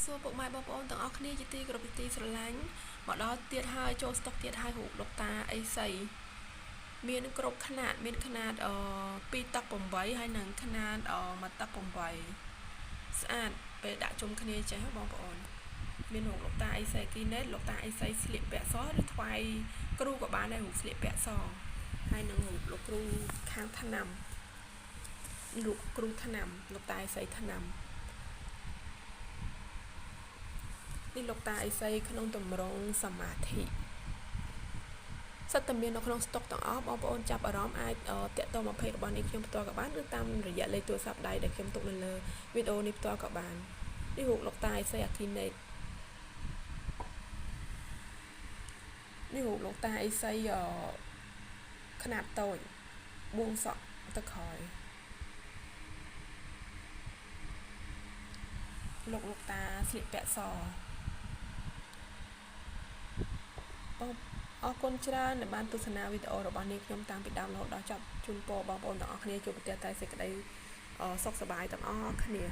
សួរពុកម៉ែបងប្អូនទាំងអស់គ្នាជាទីគោរពទីស្រឡាញ់មកដល់ទៀតហើយចូលស្តុកទៀតហើយរូបលោកតាអីសីមានគ្រប់ຂະຫນាតមានຂະຫນាត2តឹក8ហើយនឹងຂະຫນាត1តឹក8ស្អាតពេលដាក់ជុំគ្នាចេះបងប្អូនមានរូបលោកតាអីសីគីណេតលោកតាអីសីស្លៀកពាក់សឬថ្វាយគ្រូក៏បានដែររូបស្លៀកពាក់សហើយនឹងរូបលោកគ្រូខាងថ្នាំលោកគ្រូថ្នាំលោកតាអីសីថ្នាំនេះលោកតាអីសីក្នុងតម្រង់សមាធិសិតតែមាននៅក្នុងស្តុកទាំងអស់បងប្អូនចាប់អារម្មណ៍អាចតាក់ទងមកเพจរបស់នេះខ្ញុំផ្ទាល់ក៏បានឬតាមរយៈលេខទូរស័ព្ទដៃដែលខ្ញុំទុកនៅលើវីដេអូនេះផ្ទាល់ក៏បាននេះរូបលោកតាអីសីអាគីណេតនេះរូបលោកតាអីសីຂະຫນាតតូចបួងសក់ទៅក្រោយលោកតាស្លៀកពាក់សបងអរគុណច្រើនដែលបានទស្សនាវីដេអូរបស់នេះខ្ញុំតាំងពីដើមរហូតដល់ចប់ជូនពរបងប្អូនទាំងអស់គ្នាជួបប្រទះតែសេចក្តីសុខសប្បាយទាំងអស់គ្នា